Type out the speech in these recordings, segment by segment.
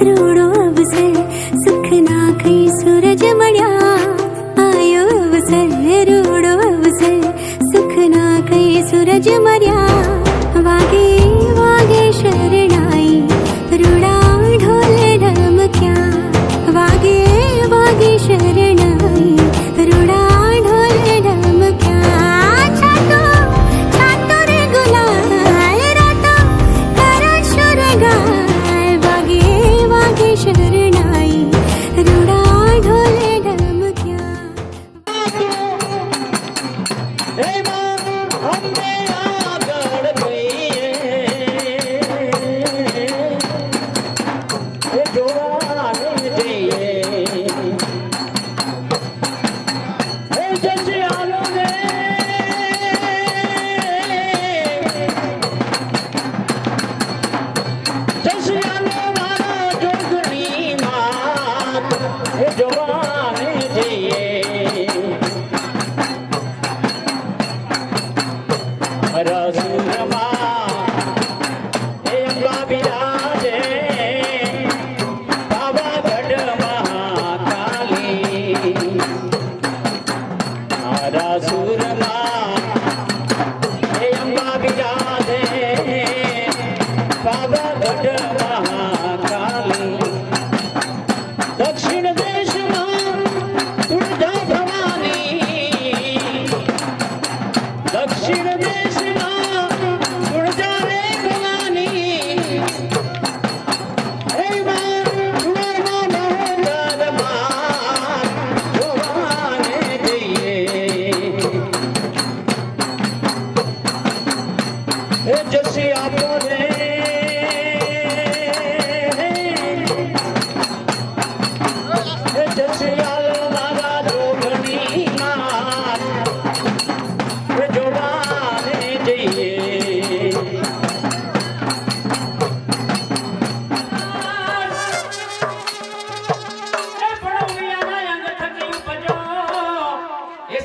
रूड़ो अवसर सुख ना खई सूरज मड़्या आयो अवसर रूड़ो अवसर सुख ना खई सूरज मड़्या वागे वागे शरणाई रूड़ा ढोल ढमक्या वागे वागे शरणाई रूड़ा ढोल ढमक्या छातो छातो रे गुलाल रातो करा शुरगाल वागे वागे शरणाई रूड़ा ढोल ढमक्या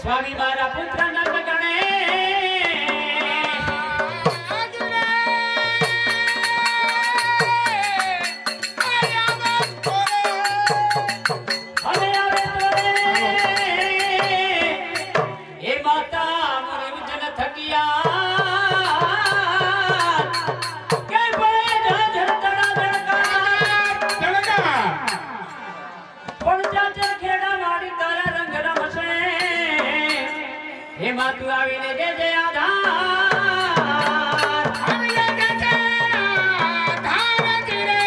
स्वामी मारा पुत्र नंद गणे माता मोरे उजन थकिया के बड़े झड़तड़ा धड़का पण जाते खेड़ा वाड़ी तारा रंग रमसे हे मातु आवीने जे जे आधार आवीने जे जे आधार धीरे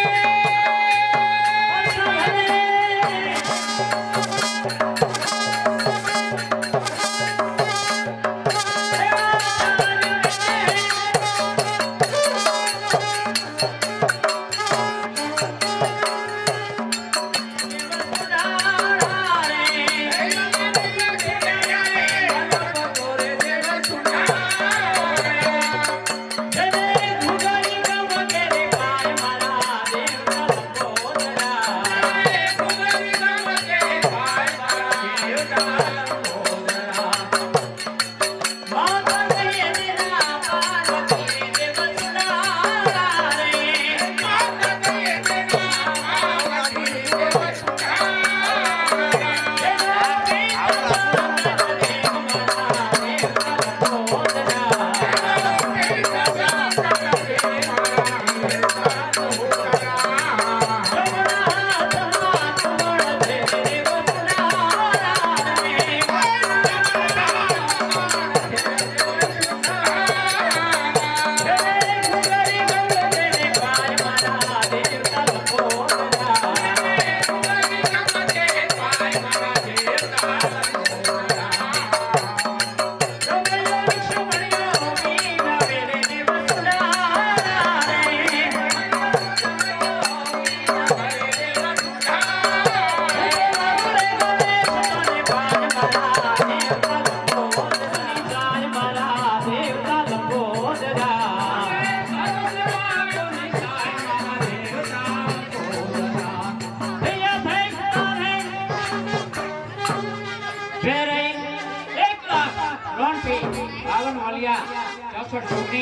₹64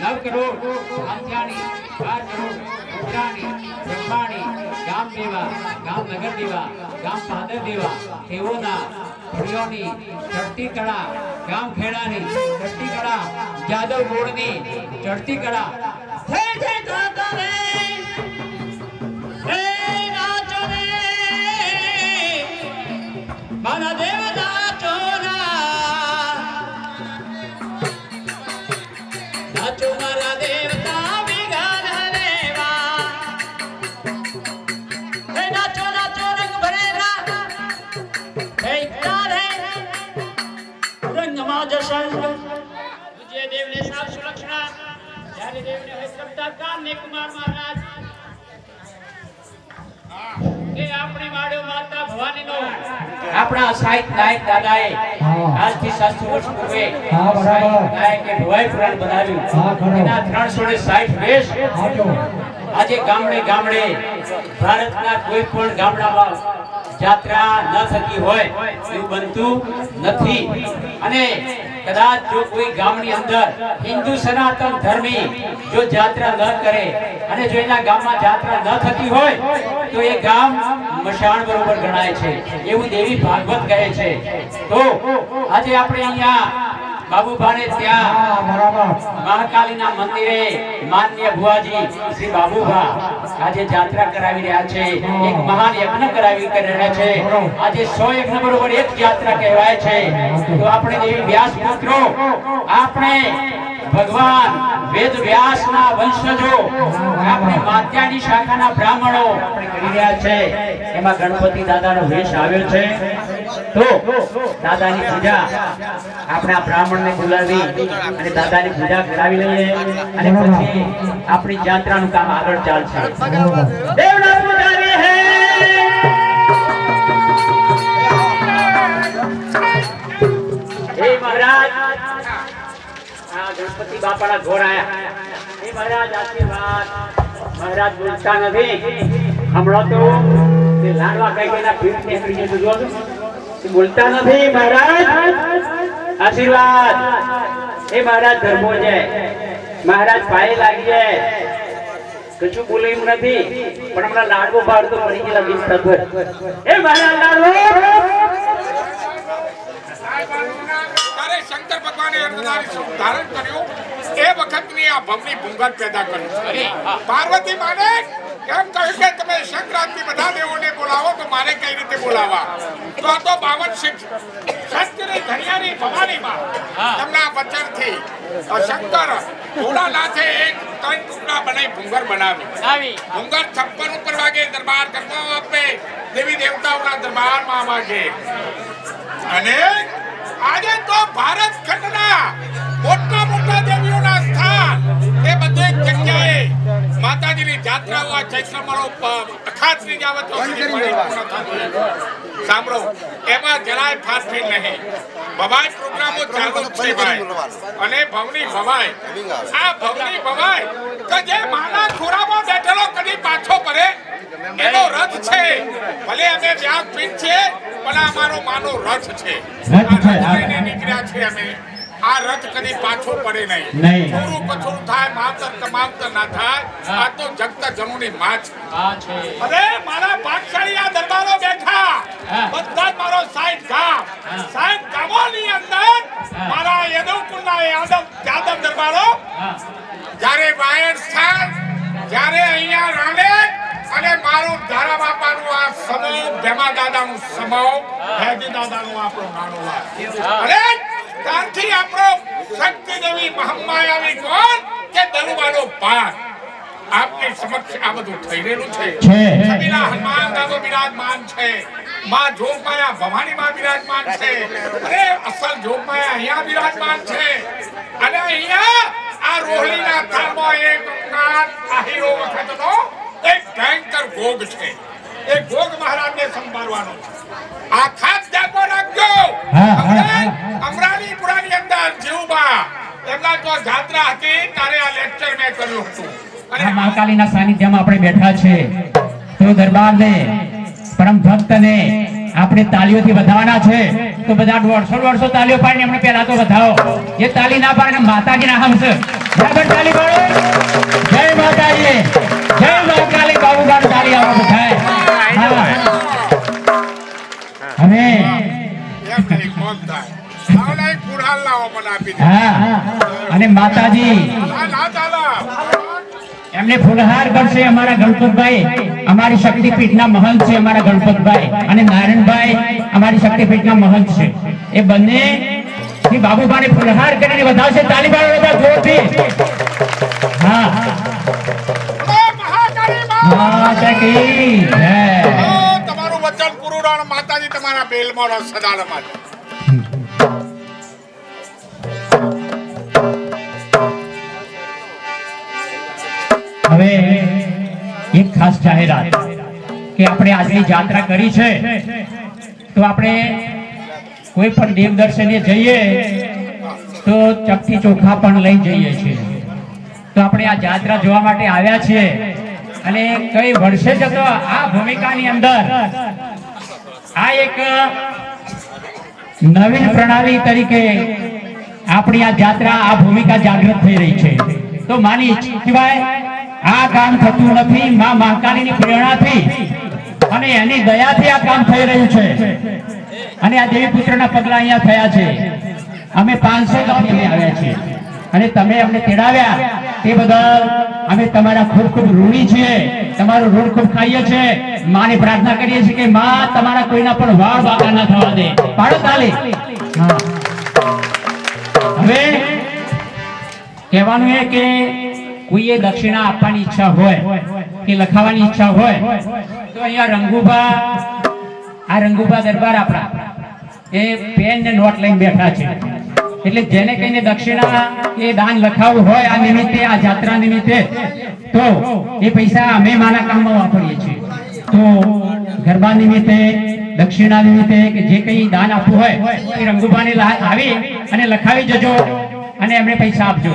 9 करोड़ 4 करोड़ બ્રહ્માણી, ગામ દેવા, ગામ નગર દેવા, ગામ પાદર દેવા તેઓના ફળિયોની ચડતી કળા, ગામ ખેડાની ચડતી કળા, જાદવ ગોળની ચડતી કળા હે જય દાદા રે હે નાચો રે મારા દેવ નાચો નાચો મારા દેવતા વિગાન હરેવા હે નાચો નાચો રંગ ભરેલા હે તારે રંગમાં જશન જે દેવને સાફ સુરક્ષા જ્યારે દેવને હોય શબ્દા કામને કુમાર મહારાજ કે આપણી માડો માતા ભવાનીનો આપણા સાહિત્ય નાયક દાદાએ આજથી 700 વર્ષ પૂર્વે નાયકે ભવાઈ પુરાણ બનાવ્યું એના 360 વેશ આજે ગામડે ગામડે ભારતના કોઈ પણ ગામડામાં જાત્રા ન થતી હોય એવું બનતું નથી અને કદાચ જો કોઈ ગામની અંદર હિન્દુ સનાતન ધર્મી જો જાત્રા ન કરે અને જો એના ગામમાં જાત્રા ન થતી હોય તો એ ગામ મશાણ બરોબર ગણાય છે એવું દેવી ભાગવત કહે છે તો આજે આપણે અહીંયા બાબુભાને ત્યાં મહાકાલીના મંદિરે માનનીય ભુવાજી શ્રી બાબુભા આજે જાત્રા કરાવી રહ્યા છે એક મહાન યજ્ઞ કરાવી રહ્યા છે આજે 100 યજ્ઞ બરોબર એક જાત્રા કહેવાય છે તો આપણે દેવી વ્યાસ પુત્રો આપણે ભગવાન વેદ વ્યાસના વંશજો આપણે માત્યાની શાખાના બ્રાહ્મણો આપણે કરી રહ્યા છે એમાં ગણપતિ દાદાનો વેશ આવ્યો છે તો દાદાની પૂજા આપણે આ બ્રાહ્મણને બોલાવી અને દાદાની પૂજા કરાવી લઈએ અને પછી આપણી જાત્રાનું કામ આગળ ચાલશે દેવના પૂજારી હે હે મહારાજ આ ગણપતિ બાપાના ઘોર આયા હે મહારાજ આશીર્વાદ મહારાજ બોલતા નથી હમણાં તો તે લાડવા કઈ કેના પીઠ નીકળી જતું જોજો બોલતા નથી મહારાજ આશીર્વાદ એ મહારાજ ધર્મો છે મહારાજ પાયે લાગી જાય કશું બોલ્યું નથી પણ હમણાં લાડવો બહાર તો પડી ગયેલા બીજ થતું એ મહારાજ લાડવો ત્યારે શંકર ભગવાને અર્ધનારી સ્વરૂપ ધારણ કર્યું એ વખતની આ ભવની ભૂંગર પેદા કરી પાર્વતી માને એમ કહ્યું કે તમે સંક્રાંતિ બધા દેવોને બોલાવો તો મારે કઈ રીતે બોલાવા તો આ તો 52 શિવ સત્યની ધણિયાની ભવાની માં એમના વચનથી શંકર ભોળાનાથે એક 3 ટુકડા બનાવી ભૂંગર બનાવી ભૂંગર 56 ઉપર વાગે દરબાર કરવા આપે દેવી દેવતાઓના દરબારમાં વાગે અને આજે તો ભારત ખંડના મોટા મોટા દેવીઓના સ્થાન એ બધે જગ્યાએ માતાજીની જાત્રાઓ આ ચૈત્રમાળો અખાતની જાવતો સાંભળો એમાં જરાય ફાંફી નહીં ભવાઈ પ્રોગ્રામો ચાલુ છે ભાઈ અને ભવની ભવાઈ આ ભવની ભવાઈ કે જે માના ખોરામાં બેઠેલો કદી પાછો પડે એનો રથ છે ભલે અમે વ્યાસપીઠ છે પણ અમારો માનો રથ છે નીકળ્યા છે અમે આ રથ કદી પાછો પડે નહીં થોડું કછોડું થાય માવતર કમાવતર ના થાય આ તો જગત જનોની માં છે અરે મારા ભાગશાળી આ દરબારો બેઠા બધા જ મારો 60 ગામ 60 ગામોની અંદર મારા યદવકુળના યાદવ દરબારો જ્યારે વાયર સ્થાન જ્યારે અહીંયા રાણે અને મારું ધારા બાપાનું આ સમૂહ ભેમા દાદાનું સમૂહ ભેજી દાદાનું આપણો નાનો અરે ત્યાંથી આપણો શક્તિ દેવી મહામાયાવી કોણ કે દરુવાનો પાર આપની સમક્ષ આ બધું થઈ રહેલું છે કબીરા હનુમાન દાદો બિરાજમાન છે માં જોગમાયા ભવાની માં બિરાજમાન છે અરે અસલ જોગમાયા અહીંયા બિરાજમાન છે અને અહીંયા આ રોહલીના થાળમાં એક કાન આહીરો વખતનો એક ભયંકર ભોગ છે એ ભોગ મહારાજને સંભાળવાનો છે આ ખાસ જાગો રાખજો અમરાલીપુરાની અંદર જીવબા એમના તો જાત્રા હતી ત્યારે આ લેક્ચર મેં કર્યું હતું અને મહાકાલીના સાનિધ્યમાં આપણે બેઠા છે તો દરબારને પરમ ભક્તને આપણે તાલીઓથી વધાવવાના છે તો બધા 150 તાલીઓ પાડીને આપણે પહેલા તો વધાવો એ તાલી ના પાડે માતાજીના હમ છે બરાબર તાલી પાડો જય માતાજી જય મહાકાલી બાબુબાન તારી આવો થાય. હવે એમ નહીં કોમ થાય આવલા એક પુરાણ લાવો મને આપી દે અને માતાજી ના ચાલો એમને ફૂલહાર કરશે અમારા ગણપતભાઈ, અમારી શક્તિપીઠના મહંત છે અમારા ગણપતભાઈ, અને નારાયણભાઈ અમારી શક્તિપીઠના મહંત છે. એ બંને શ્રી બાબુભાઈને ફૂલહાર કરીને વધાવશે. તાલી પાડો બધા જોરથી. હા માતા કી જય. તમારું વચન પૂરું રાણ માતાજી તમારા બેલમાં રહો સદાલ માટે. હવે એક ખાસ જાહેરાત કે આપણે આજની જાત્રા કરી છે તો આપણે કોઈ પણ દેવ દર્શને જઈએ તો ચપટી ચોખા પણ લઈ જઈએ છીએ. તો આપણે આ જાત્રા જોવા માટે આવ્યા છીએ અને કઈ વર્ષે જતો આ ભૂમિકાની અંદર આ એક નવીન પ્રણાલી તરીકે આપણી આ જાત્રા આ ભૂમિકા જાગૃત થઈ રહી છે. તો માની સિવાય આ કામ થતું નથી. માં મહાકાલીની પ્રેરણાથી અને એની દયાથી આ કામ થઈ રહ્યું છે. અને આ દેવી પુત્રના પગલા અહીંયા થયા છે. અમે 500 ગામથી આવ્યા છીએ અને તમે અમને તેડાવ્યા તે બદલ અમે તમારા ખૂબ ખૂબ ઋણી છીએ. તમારું ઋણ ખૂબ ખાઈએ છીએ. માની પ્રાર્થના કરીએ છીએ કે માં તમારા કોઈના પણ વાળ બાકા ન થવા દે. પાડો તાલી. હવે કહેવાનું એ કે કોઈએ દક્ષિણા આપવાની ઈચ્છા હોય કે લખાવાની ઈચ્છા હોય તો અહીંયા રંગુભા દરબાર આપણા એ પેન ને નોટ લઈને બેઠા છે. એટલે જેને કહીને દક્ષિણા એ દાન લખાવવું હોય આ નિમિત્તે, આ જાત્રા નિમિત્તે, તો એ પૈસા અમે મારા કામમાં વાપરીએ છીએ. તો ગરબા નિમિત્તે, દક્ષિણા નિમિત્તે કે જે કઈ દાન આપવું હોય એ રંગુભાને આવી અને લખાવી જજો અને એમને પૈસા આપજો.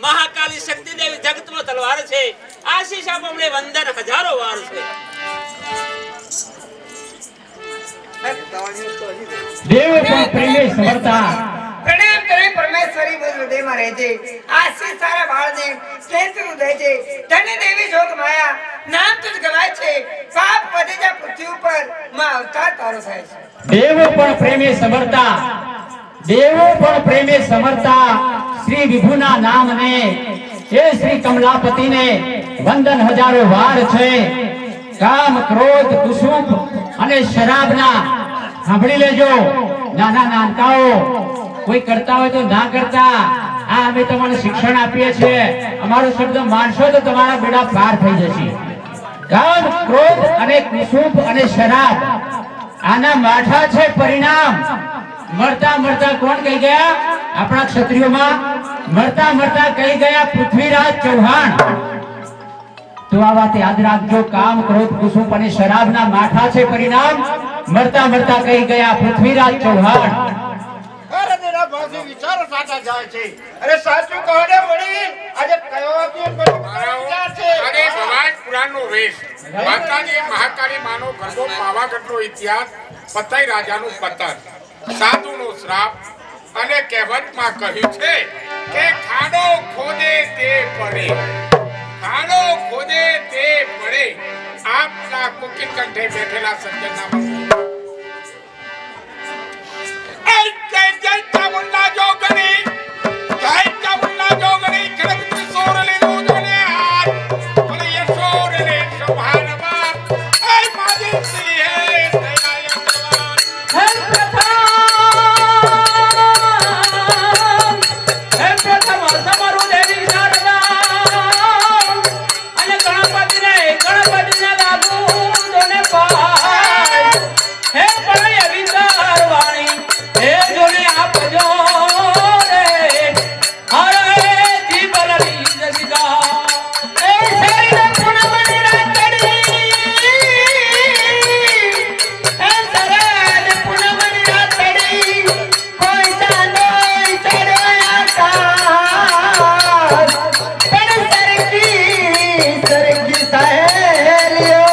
મહાકાલી શક્તિ દેવી જગતમાં તલવાર છે. આશીષ આપો અમને વંદન હજારો વાર છે. દેવ પણ પ્રેમે સમરતા પ્રણામ કરે પરમેશ્વરી મુજ હૃદયમાં રહેજે. આશીષ સારા બાળને સ્નેહથી દેજે. ધન્ય દેવી જોગ માયા નામ તુજ ગવાય છે. પાપ વધે જા પૃથ્વી ઉપર માં અવતાર તારો થાય છે. દેવ પણ પ્રેમે સમરતા, દેવો પણ પ્રેમે સમરતા શ્રી વિભુના નામને એ શ્રી કમલાપતિને વંદન હજારો વાર છે. કામ ક્રોધ કુસુમ અને શરાબના સાંભળી લેજો નાના નાનકાઓ કોઈ કરતા હોય તો ના કરતા આ અમે તમને શિક્ષણ આપીએ છીએ અમારો શબ્દ માનશો તો તમારા બેડા પાર થઈ જશે કામ ક્રોધ અને કુસુમ અને શરાબ આના માઠા છે પરિણામ મરતા મરતા કોણ કહી ગયા આપણા ક્ષત્રિયોમાં મરતા મરતા કહી ગયા પૃથ્વીરાજ ચૌહાણ તો આ વાત યાદ રાખજો કામ ક્રોધ કુસુમ અને શરાબના માઠા છે પરિણામ મરતા મરતા કહી ગયા પૃથ્વીરાજ ચૌહાણ અરે તેના ભાષે વિચારો સાચા જાય છે અરે સાચું કહો ને વડીલ આજે કયો વાક્ય બધો વિચાર છે અરે ભવાઈ પુરાણનો વેશ માતાજી મહાકાળી માનો ગરબો પાવાગઢનો ઇતિહાસ પતઈ રાજાનું પતન સાધુનો શ્રાપ અને કહેવતમાં કહ્યું છે કે ખાડો ખોદે તે પડે ખાડો ખોદે તે પડે આપના કુકિંગ કંઠે બેઠેલા સજ્જનના જય જય ચામુંડા જોગણી જય ચામુંડા જોગણી ખડક ત્રિશૂળ લીધું જોને હાથ બોલે યશોર ને સંભાળવા એ માજી શ્રી હે દયાય ભગવાન હે પ્રથમ સમરું દેવી શારદા અને ગણપતિને લાગુ જોને પાય હે પ્રણય વિચાર વાણી હે જોને આપજો રે હરે જીવન રીત સિગા એ શરીર પુનમની રાતડી એ શરીર પુનમની રાતડી કોઈ ચાંદો ચડ્યો આકાશ પણ સરકી સહેલિયો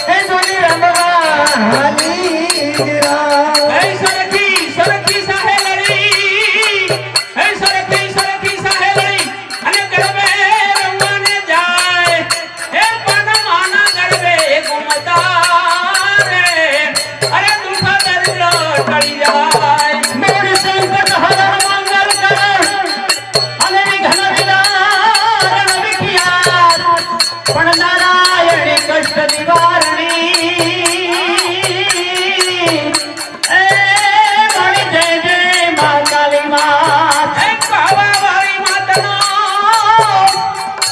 હે જોની રમવાની હે સરકી સહેલડી હે સરકી સહેલડી અને ગરબે રમવાને જાય હે પાનમાના ગરબે ઘૂમતા રે અરે દુઃખ દરિદ્ર ટળી જાય મેરી સંકટ હર મંગલ કર અને ઘન વિદારણ વિખ્યાત પણ નારાયણી કષ્ટ નિવારણી એ મારી જય જય મા કાલી માત હે કાવા વાળી માતનો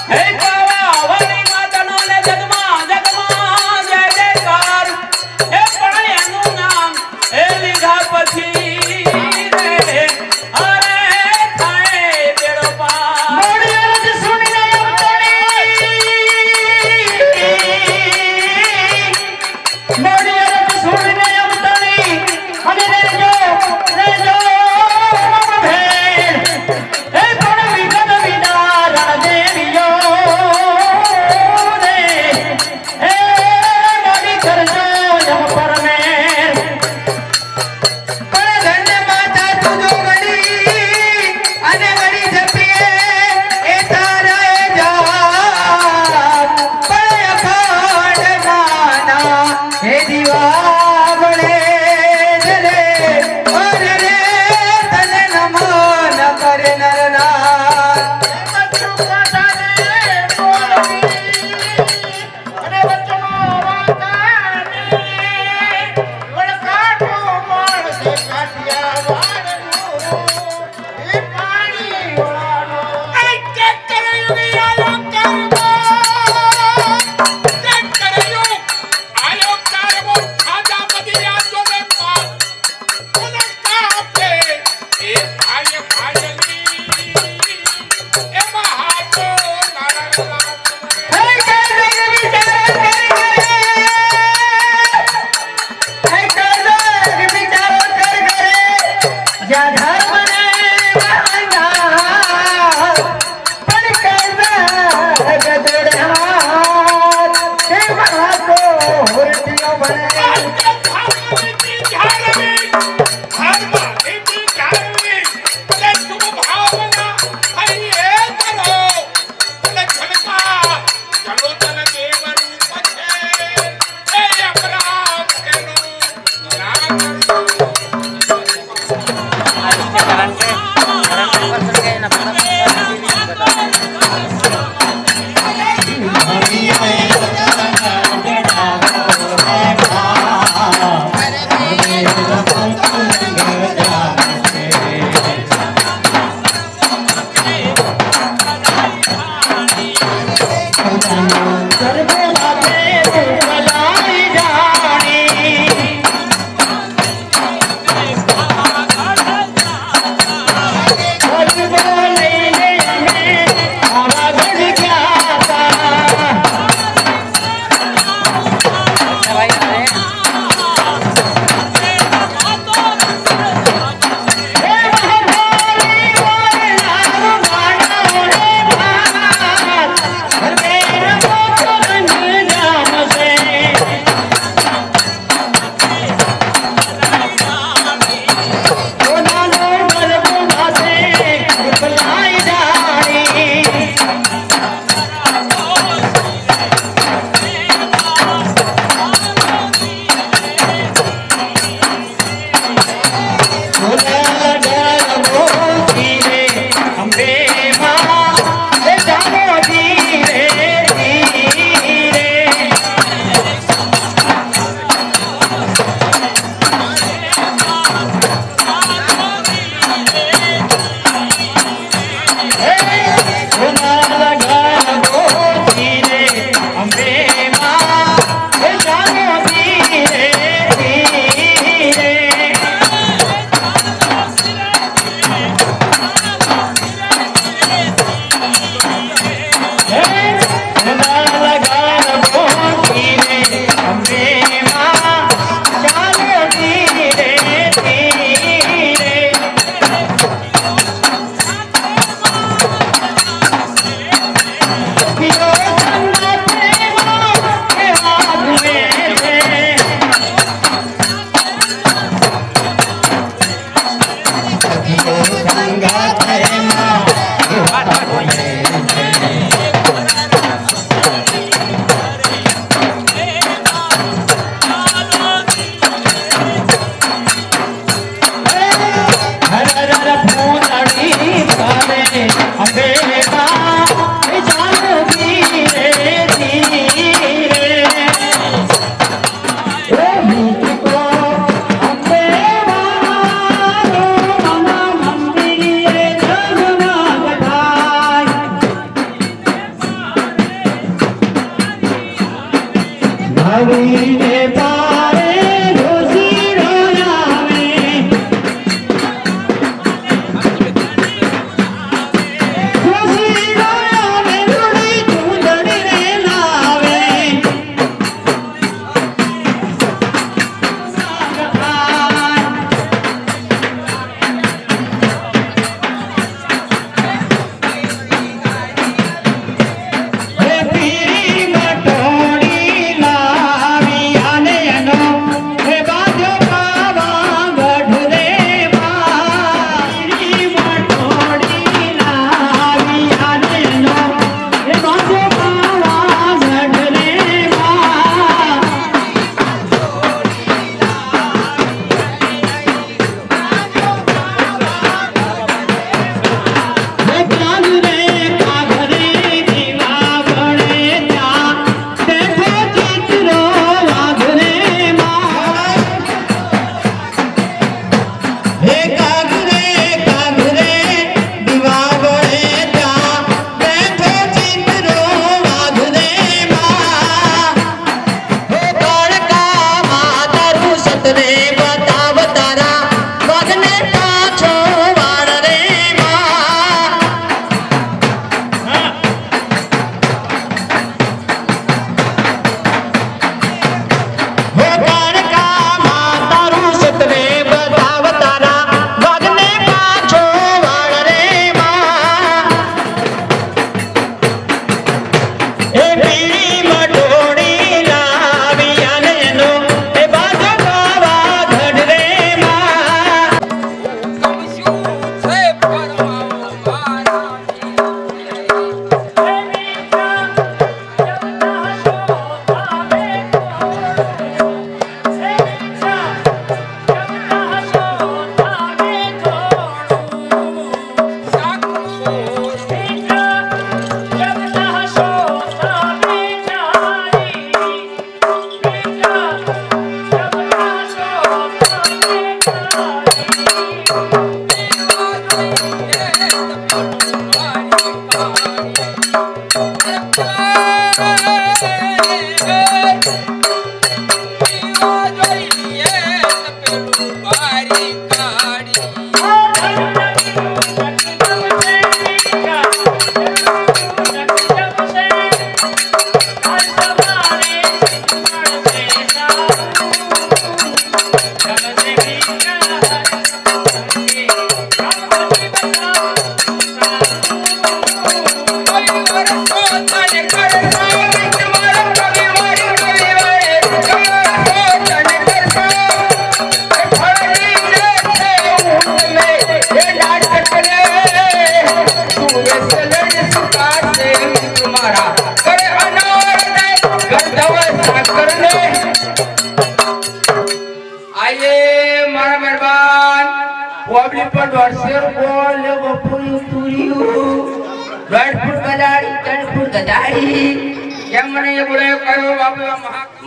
હે કાવા વાળી માતનો ને જગમાં જય જયકાર હે પણ એનું નામ એ લીધા પછી રે અરે થાય બેડો પાર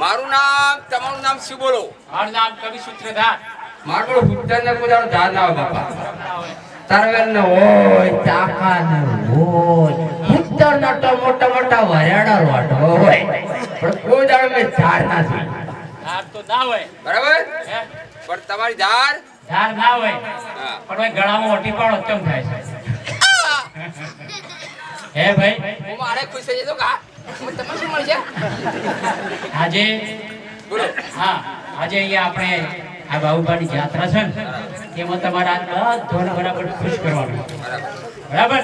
મારું નામ તમારું નામ શું બોલો? મારું નામ કવિ સૂત્રધાર. મારું હુટ્ટન ને કોઈ ધાર ના આવે બાપા. તારવેલ ને હોય ચાકા ને હોય હુટ્ટન ના તો મોટા મોટા વરેડા રોટ હોય પણ કોઈ દાડો મે ધાર ના છે. ધાર તો ના હોય બરાબર હે? પણ તમારી ધાર ધાર ના હોય હા. પણ ભાઈ ગળામાં ઓટી પાડો કેમ થાય છે? હે ભાઈ હું મારે ખુશ થઈ જતો કા તમને શું મળશે? આજે બોલો. હા આજે અહીંયા આપણે આ બાહુબાની યાત્રા છે ને તેમાં તમારા બધાને બરાબર ખુશ કરવાનું બરાબર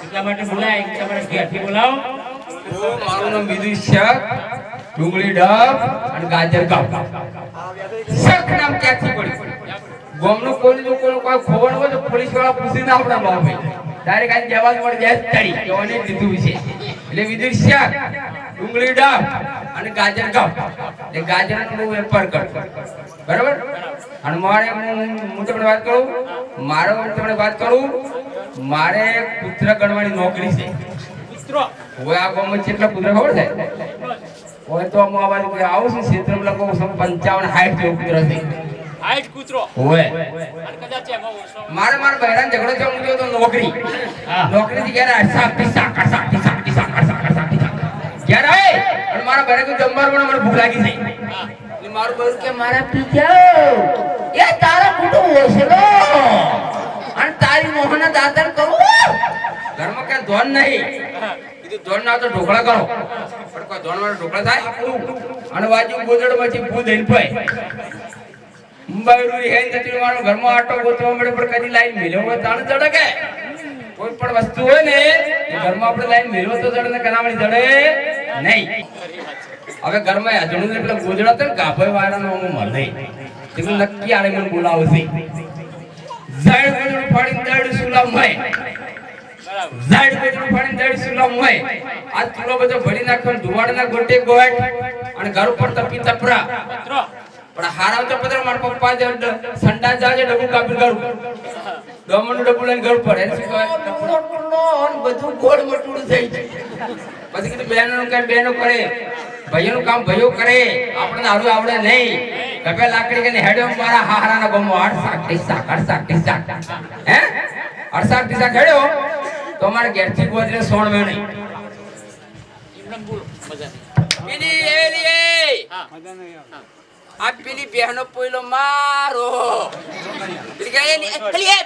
એટલા માટે બોલાય તમારે ઘેરથી બોલાવો. મારું નામ વિદુર શક ડુંગળી ડબ અને ગાજર ગામ શક નામ ક્યાંથી પડ્યું? ગામનું કોઈ લોકોનું કોઈ ખબર હોય તો પોલીસ વાળા પૂછીને આપણા બાપે ડાયરેક્ટ આને જવાબ મળી જાય તડી જોને દીધું છે એટલે વિદુર શક ડુંગળી ડબ અને ગાજર ગામ એટલે ગાજરનો વેપાર કરતો બરાબર. અને મારે હું તમને વાત કરું મારે કૂતરા ગણવાની નોકરી છે. મિત્રો હવે આ ગામમાં કેટલા કૂતરા ખબર છે? હોય તો હું આ બાજુ આવું છું ક્ષેત્રમાં લગભગ 55 60 જેવો કૂતરા છે. હાઈટ કૂતરો હોય અને કદાચ એમાં ઓછો મારે બહેરાન ઝઘડો થયો હું તો નોકરી હા. નોકરીથી ઘેર સાકટી ઘેર આવે અને મારા ઘરે કોઈ જમવાનું પણ મને ભૂખ લાગી છે એટલે મારું બહેરું કે મારા પીછાઓ એ તારા કુટુંબ ઓછલો અને તારી મોહના દાતર કરું ઘરમાં કે ધોન નહીં કીધું ધોન ના તો ઢોકળા કરો પણ કોઈ ધોન વાળા ઢોકળા થાય અને બાજુ ગોદડ પછી ભૂ દઈને પાય મુંબઈ હે તતી મારો ઘરમાં આટો ગોતવા મળે પણ કદી લાઈન મિલ્યો હોય તાણ જડકે કોઈ પણ વસ્તુ હોય ને એ ઘરમાં આપણે લાઈન મિલ્યો તો જડને કનામણી જડે નહીં. હવે ઘરમાં અજણું એટલે ગોદડા તો ગાભોય વાળાનો હું મળે એટલે નક્કી આલે મને બોલાવશે ઝાડ ગોદડું ફાડીને દડ સુલામય ઝાડ ગોદડું ફાડીને દડ સુલામય આ ચૂલો બધો ભરી નાખ્યો ધુવાડના ગોટે ગોટ અને ઘર ઉપર તપી તપરા મિત્રો પણ હારાવ તો પત્ર માર પપ્પા જ સંડા જાજે ડબુ કાપી કરું દમણનું ડબુ લઈને ઘર પર એને શું કહેવાય બધું ગોળ મટુડું થઈ જાય પછી કીધું બહેનોનું કામ બહેનો કરે ભાઈઓનું કામ ભાઈઓ કરે આપણને હારું આવડે નહીં કપે લાકડી કે હેડ્યો મારા હારાના ગમો 8 શાક હે 8 શાક હેડ્યો તો અમારે ઘેરથી ગોદરે સોણ મેણી ઇમરાન બોલો મજા પેલી એલી હા આ પેલી બહેનો પોઈલો મારો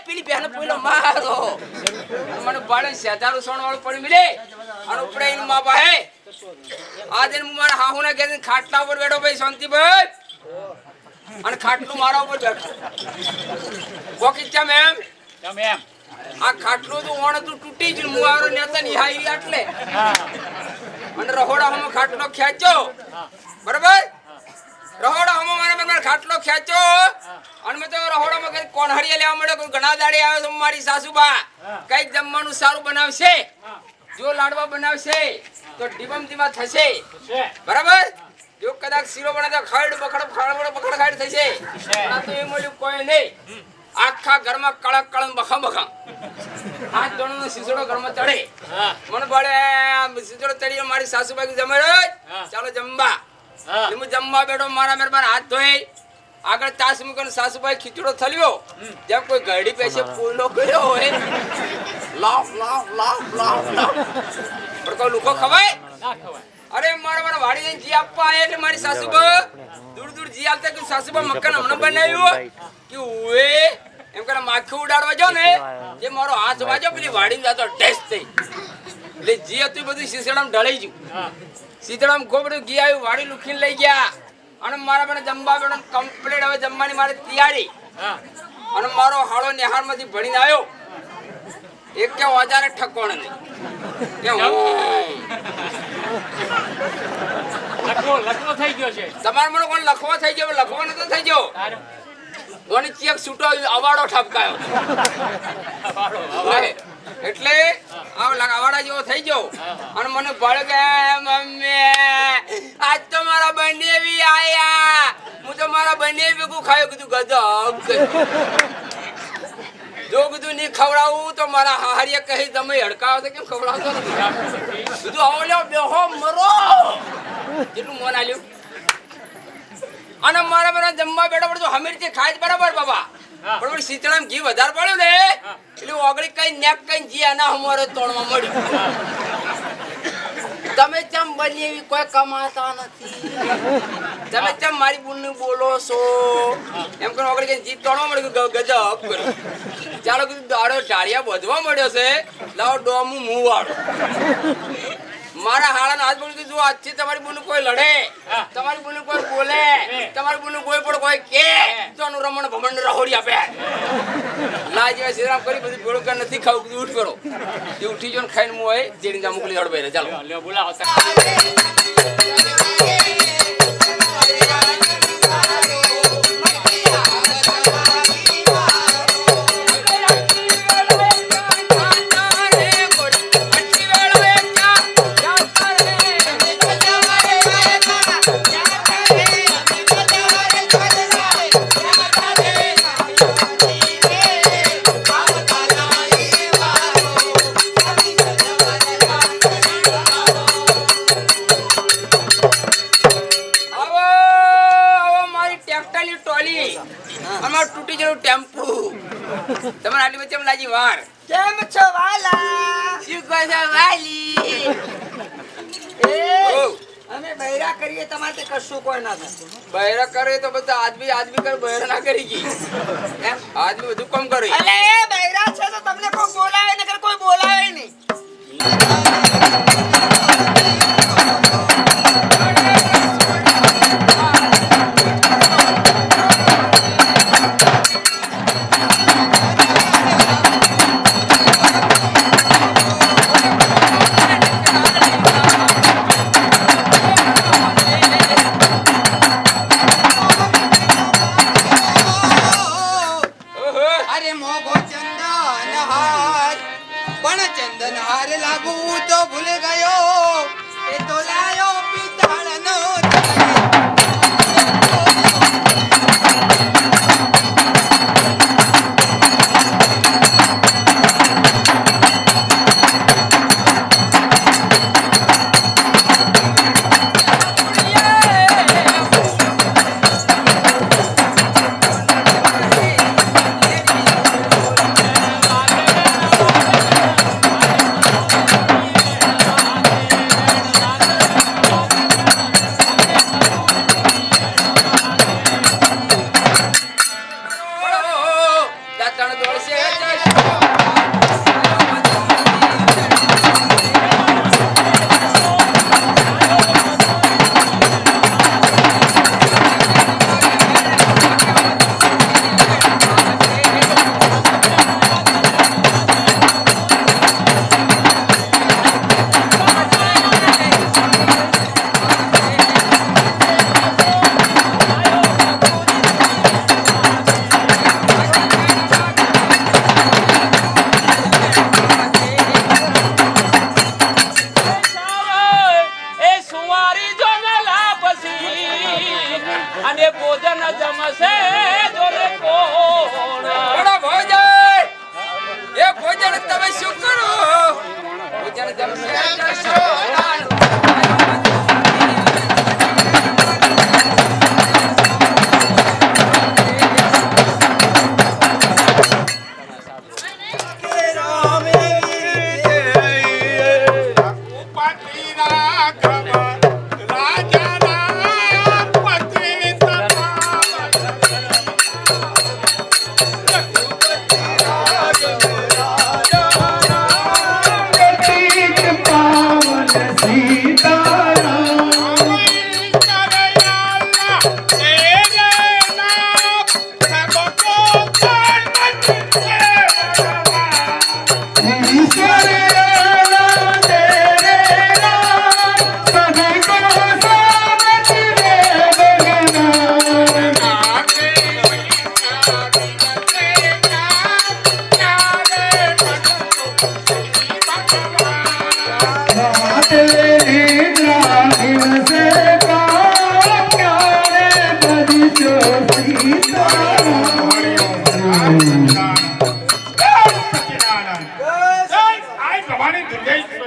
પેલી બહેનો પોઈલો મારો મને બાળે સેધારું સોણ વાળું પડી મિલે અને ઉપડે એનું મા પાહે આજે હું મારા હાહુના ઘેર ખાટલા ઉપર બેઠો ભાઈ શાંતિભાઈ અને ખાટલું મારા ઉપર બેઠો કોકી ચમ એમ તમે એમ આ ખાટલું તો ઓણ તું તૂટી જ હું આવરો નેતા નિહાઈ એટલે અને રહોડામાં ખાટલો ખેંચ્યો બરાબર રહોડા હમો મારા ખાટલો ખેંચ્યો અને મેં તો રહોડામાં કઈ કોણહરીએ લેવા મળ્યો કોઈ ઘણા દાડે આવ્યો તો મારી સાસુબા કઈક જમવાનું સારું બનાવશે જો લાડવા બનાવશે તો ડીબમ દીવા થશે બરાબર જો કદાચ શીરો બનાવે તો ખાડ બખડ ખાડ થશે આ તો એ મળ્યું કોઈ નહીં આખા ઘરમાં કળક કળમ બખા બખા હાથ દોણનો સિસોડો ઘરમાં ચડે મને પડે સિસોડો ચડી મારી સાસુબાઈ જમાડ્યો ચાલો જમવા હું જમવા બેઠો મારા મહેરબાન હાથ ધોઈ આગળ તાસ મૂકીને સાસુબાઈ ખીચડો થલ્યો જેમ કોઈ ગરડી પેશે પૂરનો ગયો હોય laugh laugh laugh laugh laugh પણ કોઈ લુકો ખવાય ના ખવાય અરે મારા વાડી જઈને જી આપવા આયા એટલે મારી સાસુબા દૂર દૂર જી આવતા કે સાસુબા મકાન હમણાં બનાવ્યું કે ઓએ એમ કરે માખી ઉડાડવા જાવ ને જે મારો હાથ વાજો પેલી વાડીમાં જાતો ટેસ્ટ થઈ એટલે જી હતું બધું શીસડામાં ઢળાઈ ગયું શીસડામાં ગોબડું ઘી આવ્યું વાડી લુખીને લઈ ગયા અને મારા મને જમવા બેઠો કમ્પ્લીટ હવે જમવાની મારી તૈયારી અને મારો હાળો નિહાળમાંથી ભણીને આવ્યો એક કે ઓજારે ઠકોણ નહીં કે હું લખવો થઈ ગયો છે તમાર મને કોણ લખવા થઈ ગયો લખવો નતો થઈ ગયો કોની ચેક છૂટો અવાડો ઠપકાયો એટલે અવાડા જેવો થઈ ગયો અને મને ભળે કે મમ્મી આજ તો મારા બંને બી આયા હું તો મારા બંને ભેગું ખાયો કીધું ગજબ જો કીધું નહીં ખવડાવું તો મારા હારીએ કહી તમે હડકાવો તો કેમ ખવડાવતો નથી કીધું આવો લ્યો બેહો મરો કેટલું મોન આલ્યું અને મારા બધા જમવા બેઠો પડતો હમીરથી ખાય જ બરાબર બાબા પણ શીતળામાં ઘી વધારે પડ્યું ને એટલે ઓગળી કઈ નેક કઈ જી આના અમારે તોડવા મળ્યું તમે ચમ બની એવી કોઈ કમાતા નથી તમે ચમ મારી બુનને બોલો છો એમ કરીને ઓગળી કઈ જી તોડવા મળ્યું ગજબ કર્યું ચાલો કીધું દાડો ઢાળિયા બધવા મળ્યો છે લાવો ડોમું મું વાળો મારા હાળાના હાથ બોલી કીધું આજથી તમારી બુન કોઈ લડે તમારી બુન કોઈ બોલે તમારી બુન કોઈ પણ કોઈ કે તો રમણ ભમણ રહોડી આપે લાજ શ્રીરામ કરી બધું ભેળું કર નથી ખાવું કીધું ઉઠ પેલો એ ઉઠી જો ને ખાઈને હું હોય જેડી મોકલી હડભાઈ ચાલો બોલાવો તૂટી ગયું ટેમ્પુ તમારે આટલી વચ્ચે લાગી વાર કેમ છો વાલા શું કહો છો વાલી અમે બૈરા કરીએ તમારે તે કશું કોઈ ના થાય બહેરા કરે તો બધા આદમી કર બહેરા ના કરી ગઈ એમ આદમી બધું કામ કરે અલે એ બૈરા છે તો તમને કોઈ બોલાવે નકર કોઈ બોલાવે નહીં Bye.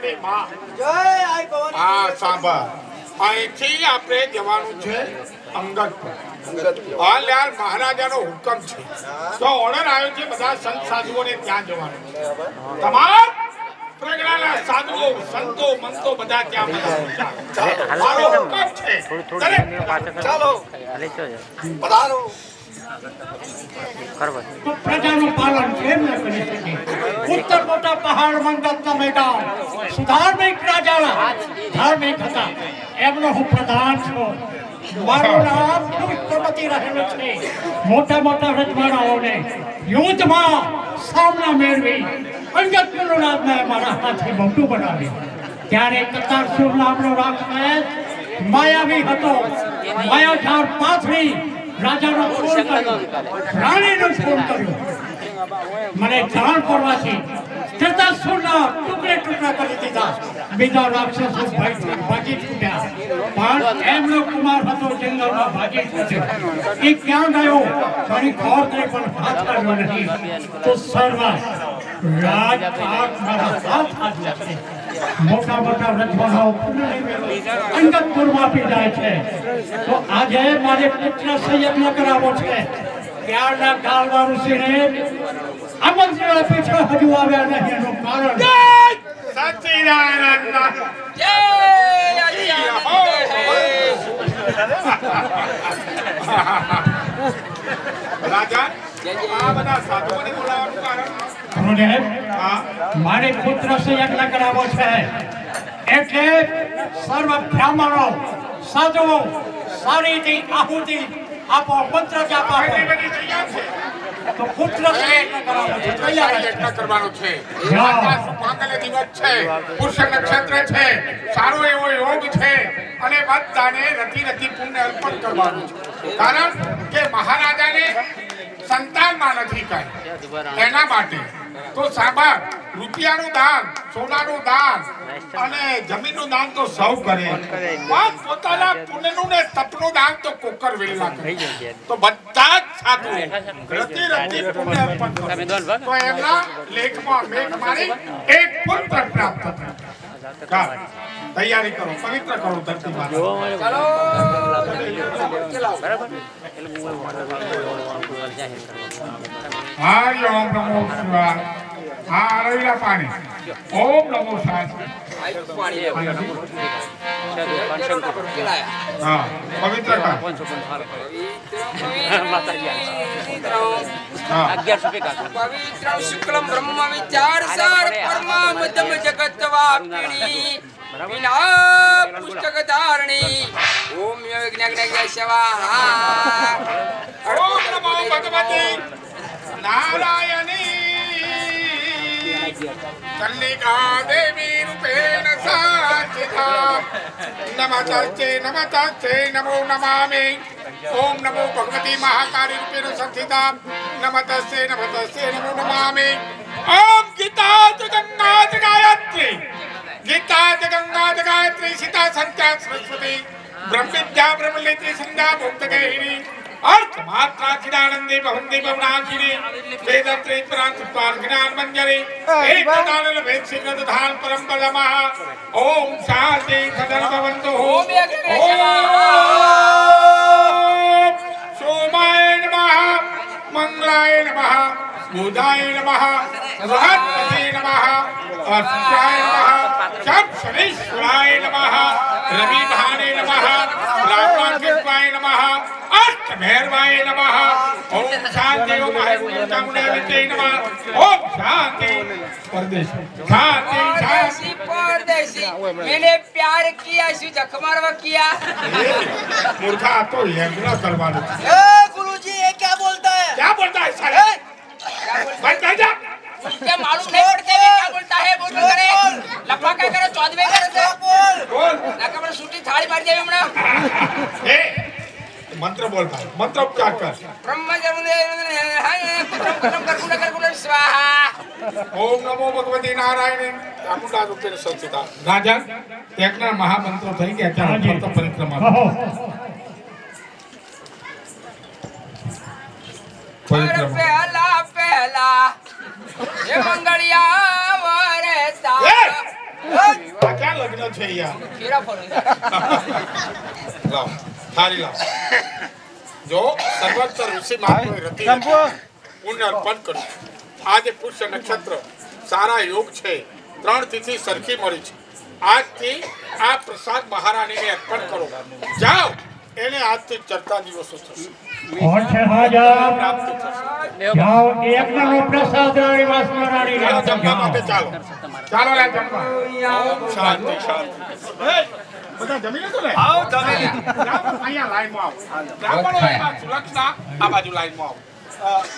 ભવાની માં. હા સાંભળ, અહીંથી આપણે જવાનું છે અંગતપુર. હાલ યાર મહારાજાનો હુકમ છે તો ઓર્ડર આવ્યો છે બધા સંત સાધુઓને ત્યાં જવાનું. તમામ પ્રજ્ઞાના સાધુઓ સંતો મંતો બધા ત્યાં બધા મારો હુકમ છે. ચાલો પધારો. તો પ્રજાનું પાલન કેમ ન કરી શકે? ઉત્તર મોટા પહાડ મંડપના મેદાન સુધાર્મિક રાજાના ધાર્મિક હતા, એમનો હું પ્રધાન છું. મારું નામ પુષ્પવતી રહેલું છે. મોટા મોટા રજવાડાઓને યુદ્ધમાં સામના મેળવી અંગતપુરનું નામ મેં મારા હાથથી મોટું બનાવ્યું. ત્યારે કતારસુર નામનો રાક્ષસ માયાવી હતો. માયાજાળ પાથરી રાજાનો ફોન કર્યો, રાણીનો ફોન કર્યો. મને જાણ પડવાથી કતારસુરના ટુકડે ટુકડા કરી દીધા. બીજા રાક્ષસો ભયથી ભાગી છૂટ્યા, પણ એમનો કુમાર હતો જંગલમાં ભાગી છૂટ્યો. એ ક્યાં ગયો મારી ખબર કંઈ પણ હાથ આવ્યો નહીં. તો સર્વ રાજપાટ મારા હાથ આવ્યા છે. મોટા મોટા રજવાડાઓ અંગતપુરમાં પી જાય છે. તો આજે મારે પુત્ર સંયજ્ઞ કરાવવો છે. ત્યારના કાળવા ઋષિને આમંત્રણ આપી છે, હજુ આવ્યા નહીં. એનું કારણ સચ્ચિદાનંદ જય આદિત્ય રાજા. આ બધા સાધુઓને બોલાવવાનું કારણ? ગુરુદેવ, હા, મારે પુત્ર સંયજ્ઞ કરાવવો છે. એટલે સર્વ બ્રાહ્મણો સાધુઓ સારીથી આહુતિ આપો, મંત્ર જાપ આપો. બધી બધી તૈયાર છે. તો પુત્ર સંયજ્ઞ કરાવવો છે. તૈયાર છે. યજ્ઞ કરવાનો છે. આજના સુમાંગલ્ય દિવસ છે, પુરુષ નક્ષત્ર છે, સારો એવો યોગ છે અને બધાને રતિ રતિ પુણ્ય અર્પણ કરવાનું છે. કારણ કે મહારાજાને સંતાનમાં નથી કાંઈ, એના માટે તો સાંભળ, રૂપિયાનું દાન, સોનાનું દાન અને જમીનનું દાન તો સૌ કરે, પણ પોતાના પુણ્યનું ને તપનું દાન તો કોકર વેલા કરે. તો બધા જ સાધુ રતિ રતિ પુણ્ય અર્પણ કરે. તો એમના લેખમાં મેઘ મારી એક પુત્ર પ્રાપ્ત થાય. ચાલ, તૈયારી કરો, પવિત્ર કરો ધરતી માતા. ચાલો ચલાવો. હરિ ઓમ નમો શિવાય. હા, રવિલા પાણી. ઓમ નમો શાસ્ત્રી. હા, પવિત્ર કર. હા, પવિત્ર શુક્લમ બ્રહ્મ વિચાર સાર પરમામદમ જગત વાપિણી વિના પુસ્તક ધારણી ઓમ વિઘ્નગ્નગ્ય સ્વાહા. ઓમ નમો ભગવતી નારાયણી ચંડિકા દેવી રૂપેણ સાચિતા. નમસ્તે નમસ્તે નમો નમામિ. ઓમ નમો ભગવતી મહાકાળી રૂપેણ સંસ્થિતા. નમસ્તે નમસ્તે નમો નમામિ. ઓમ ગીતા ગંગા ગાયત્રી. ગીતા ગંગા ગાયત્રી સીતા સંત્યા સરસ્વતી બ્રહ્મ વિદ્યા બ્રહ્મલેત્રી સંધ્યા ભોક્તગેહિની अर्थ मात्रा चिदानंदी बहुंदी बहुनाशिनी वेदत्री प्रांत पार ज्ञान मंजरी एक दानल वेद सिद्ध धान परंपरमः ओम शांति सदन भवन्तु ओम सोमाय नमः मंगलाय नमः बुधाय नमः बृहस्पति नमः अस्त्राय नमः शब्दश्रेष्ठाय नमः रवि भाने नमः रामाकृष्णाय नमः भैरवाय नमः ओम शांति ओम चामुंडादेवी नमः ओम शांति परदेशी शांति शांति परदेशी मैंने प्यार किया सु जख मारवा किया. मूर्खा तो यज्ञ करवाना. ए गुरुजी ये क्या बोलता है साले बंद कर जा. क्या मालूम नहीं पड़ते ये क्या बोलता है. बोल करे लफा क्या करे चौदवे करे बोल ना कबर सूटी थाली मार दे हमना. ए मंत्र बोल भाई, मंत्र उपचार कर. ब्रह्म जमुने स्वाहा. ओम नमो भगवती नारायणी चामुंडा रूपेण संस्थिता. राजा एकना महामंत्र થઈ ગયા ત્યારે ફરત પરિક્રમા पहला पहला ये मंगलिया वरता આ ક્યાં લગ્ન છે યાર? ફેરા ફરો લાવ થાળી લાવ. જો સર્વત્ર ઋષિ મહાત્માએ રતિ પુણ્ય અર્પણ કર્યું. આજે પુષ્ય નક્ષત્ર સારા યોગ છે. 3 તિથિ સરખી મળી છે. આજથી આ પ્રસાદ મહારાણીને અર્પણ કરો. જાઓ, એને આજથી ચડતા દિવસો થશે. કોણ છે હાજર? પ્રાપ્તિ થશે. જાઓ એક નો પ્રસાદ રાણી વાસના રાણી ચાલો ને જમવા માટે જાઓ. ચાલો. ચાલો લે જમવા. શાંતિ શાંતિ. એ, બધા જમી લીધું ને? જાઓ, અહીંયા લાઈનમાં આવો. બ્રાહ્મણો એમાં સુલક્ષના આ બાજુ લાઈનમાં આવો.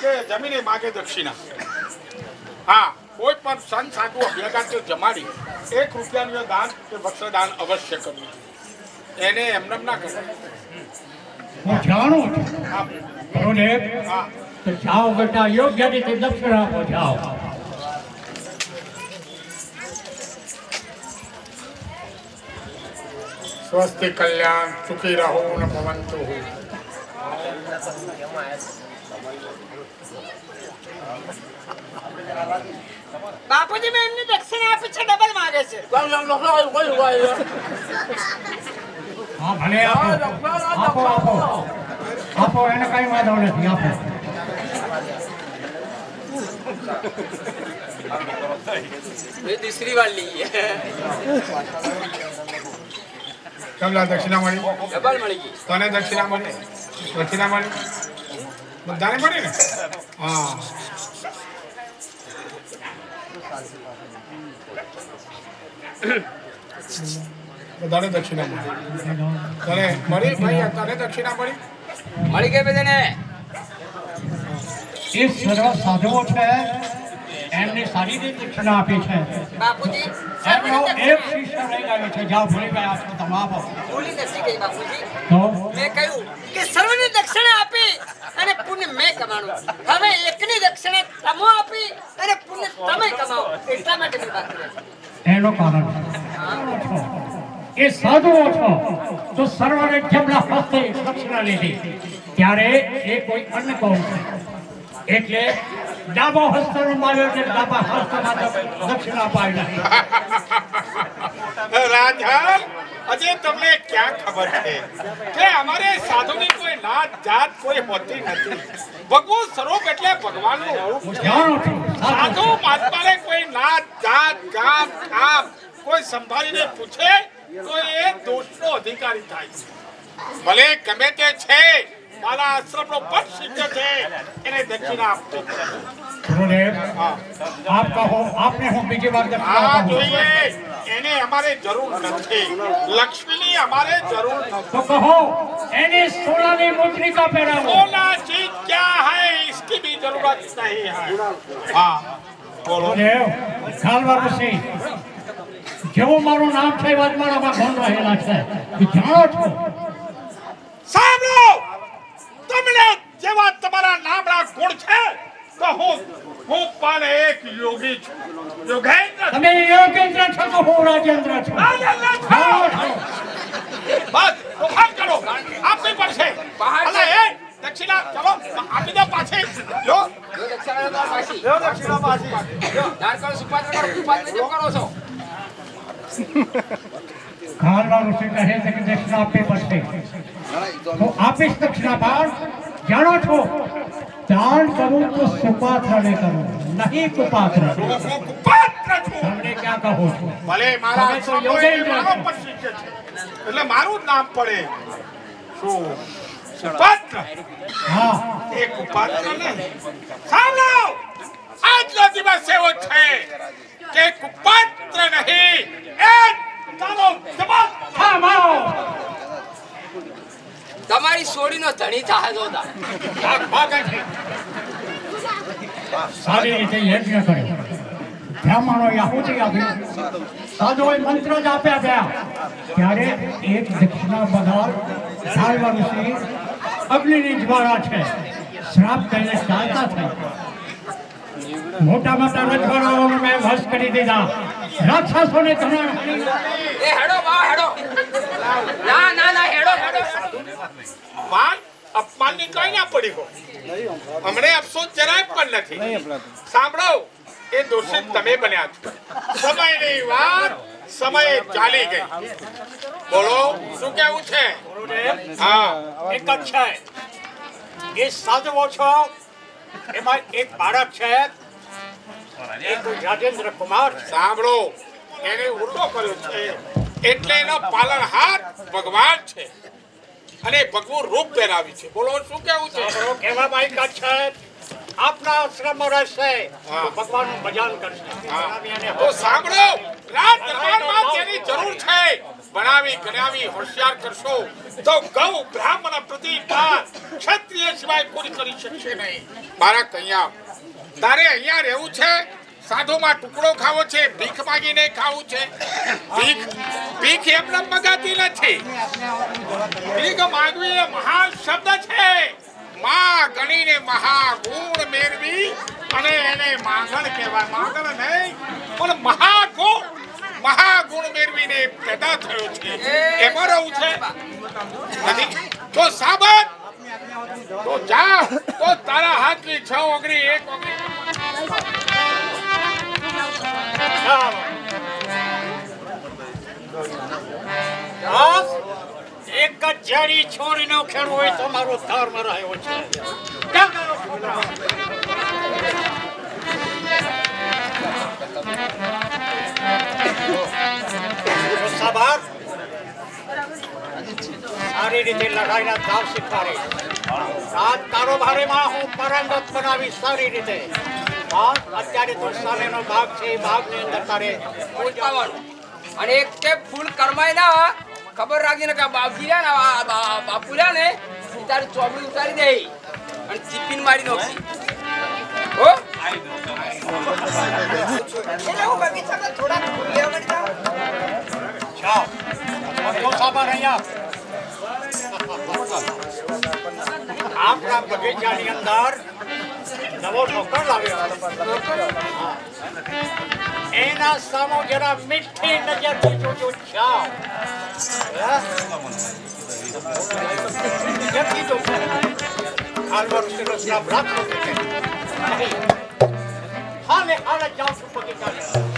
કે જમીને માગે દક્ષિણા. હા, કોઈ પણ સંત સાધુ અભ્યાગાર જમાડી 1 રૂપિયાનું દાન કે વસ્ત્રદાન અવશ્ય કરવું જોઈએ. એને એમને ના કરવું. હું જાણું છું. હા, ગુરુદેવ, હા. તો જાઓ બેટા, યોગ્ય રીતે દક્ષિણ આપો. જાઓ. સ્વસ્તિ કલ્યાણ સુખી રહો ને ભવંતુ. બાપુજી મેં એમની દક્ષિણા આપી છે, ડબલ માંગે છે. હા ભલે આપો. આપો આપો આપો, એને કઈ વાંધો નથી. આપો. એ दूसरी वाली ली है તમને દક્ષિણા મળી? डबल मળી ગઈ. તને દક્ષિણા મળી? દક્ષિણા મળી? બધાને મળી ને? હા. બધાને દક્ષિણા મળી. તને મળી ભાઈ? તને દક્ષિણા મળી? મળી ગઈ બધાને. એ સર્વ સાધુઓ છે, એમને સારી રીતે દક્ષિણા આપી છે. બાપુજી એમનો એક શિષ્ય રહી ગયો છે. જાઓ, ભૂલી ગયા છો તમે. આપો. ભૂલી નથી ગઈ બાપુજી. તો મેં કહ્યું કે સર્વને દક્ષિણા આપી અને પુણ્ય મેં કમાણું. હવે એકની દક્ષિણા તમે આપી અને પુણ્ય તમે કમાઓ. એટલા માટે મેં વાત કરી. એનો કારણ છો એ સાધુઓ છો તો સર્વને જમણા હસ્તે દક્ષિણા લીધી. ત્યારે એ કોઈ અન્ય કૌમ છે, એટલે ડાબો હસ્ત રમાયો એટલે ડાબા હસ્તમાં દક્ષિણા અપાય નહીં. રાજન, અજે તમને ક્યાં ખબર છે કે અમારે સાધુની કોઈ નાત જાત કોઈ હોતી નથી. ભગવાન સ્વરૂપ એટલે ભગવાનનું રૂપ હું છે. જાણું છું. સાધુ મહાત્માને કોઈ નાત જાત ગામ કામ કોઈ સંભાળીને પૂછે તો એ દોષનો અધિકારી થાય છે. ભલે ગમે તે છે, મારા આશ્રમનો પણ શિષ્ય છે, એને દક્ષિણા આપજો. ગુરુદેવ, હા, આપ કહો, આપને હું બીજી વાર દક્ષિણા હા આપું. જોઈએ. એને અમારે જરૂર નથી. લક્ષ્મીની અમારે જરૂર તો નથી. કહો, એની સોનાની મુદ્રિકા પહેરાવો. सोना चीज क्या है, इसकी भी जरूरत नहीं है. हाँ, बोलो. ગુરુદેવ, ખાલવા ઋષિ, જેવું મારું નામ છે, વાતમાળામાં ગણ રહેલા છે. એ જાણો છો. સાંભળો, તમને જેવા તમારા નામના ગુણ છે તો હું પણ એક યોગી છું. યોગેન્દ્ર. તમે યોગેન્દ્ર છો તો હું રાજેન્દ્ર છું. રાજેન્દ્ર છો. જાણો છો. બસ તોફાન કરો. આપવી પડશે. બહાર અલા, એ દક્ષિણા ચલો આપી દો પાછી. લો જો દક્ષિણા તો પાછી. દક્ષિણા પાછી. દાન કરો, સુપાત્ર કરો, સુપાત્ર જેમ કરો છો. ખાલવા ઋષિ કહે છે કે દક્ષિણા આપવી પડશે. તો આપીશ દક્ષિણા, પણ જાણો છો, દાન કરું તો સુપાત્રને કરું, નહીં કુપાત્ર. હું કુપાત્ર છું. તમને ક્યાં કહો છો? ભલે મારા તમે તો આશ્રમનો યોગેન્દ્ર મારો છો. પણ શિષ્ય છે, એટલે મારું જ નામ પડે. શું કુપાત્ર? હા, એ કુપાત્ર નહીં. સાંભળો, આજનો દિવસ એવો છે કે કુપાત્ર નહીં, એ ચાલો જવાબ. થામો. તમારી સોડીનો ધણી થાય તો દા. સારી રીતે યજ્ઞ કર્યો. બ્રાહ્મણો યાહુતિ આપ્યું, સાધુઓએ મંત્ર જ આપ્યા ગયા. ત્યારે એક દક્ષિણા બદલ ખાલવા ઋષિ અગ્નિની જ્વાળા છે, શ્રાપ કરીને ચાલતા થઈ. મોટા મોટા રજવાડાઓને મેં વશ કરી દીધા. રાક્ષસોને ધરણ એ હેડો બા હેડો. ના ના ના હેડો હેડો. માન અપમાનની કઈ ના પડી હોય. હમણે અફસોસ જરાય પણ નથી. સાંભળો, એ દોષિત તમે બન્યા છો. સમયની વાત સમય ચાલી ગઈ. બોલો શું કેવું છે? ગુરુદેવ હા એક જ છે એ સાધવો છો એમાં એક બાળક છે એક રાજેન્દ્ર કુમાર છે. સાંભળો, એને ઉલટો કર્યો છે એટલે એનો પાલનહાર ભગવાન છે અને ભગવું રૂપ પહેરાવી છે. બોલો શું કેવું છે? આપણો કહેવામાં એક જ છે આપના આશ્રમમાં રહેશે હા. તો ભગવાનનું ભજન કરશે. તો સાંભળો, રાજ દરબારમાં જેની જરૂર છે ભણાવી ગણાવી હોશિયાર કરશો તો ગૌ બ્રાહ્મણ પ્રતિપાદ ક્ષત્રિય સિવાય કોઈ કરી શકશે નહીં. બાળક અહીંયા તારે અહીંયા રહેવું છે, સાધુમાં ટુકડો ખાવો છે, ભીખ માંગીને ખાવું છે. ભીખ એમને મગાતી નથી. ભીખ માંગવી એ મહાન શબ્દ છે. માં ગણીને મહાગુણ મેળવી અને એને માંગણ કહેવાય. માંગણ નહીં પણ મહાગુણ મેળવીને પેદા થયો છે. એમાં રહું છે નથી તો સાબત તો જા તો તારા હાથની 6 ઓગળી 1 ઓગળી એક જ જાડી છોડીનો ખેડૂ હોય તો મારો ધર્મ રહ્યો છે. સાબાર સારી રીતે લડાઈના દાવ શીખવાડે. રાજ કારોબારીમાં હું પારંગત બનાવી સારી રીતે. અત્યારે તો સામેનો ભાગ છે એ ભાગની અંદર તારે ઉઠાવવાનું. અને એક કે ફૂલ કરમાય ના ખબર રાખીને કે બાપજી રહ્યા ને બાપુ રહ્યા ને તારી ચોપડી ઉતારી દે અને ચીપીન મારી નાખી. હો એટલે હું બગીચામાં થોડા ફૂલ લેવા મળી જાઉં. જાઓ. તો સાબાર અહીંયા આપણા બગીચાની અંદર નવો નોકર લાવ્યો. એના સામો જરા મીઠી નજરથી જોજો. જાઓ. નજરથી જોજો. હાલવા ઋષિનો શ્રાપ રાખો. હાલે હાલે જાઉં છું બગીચાની અંદર.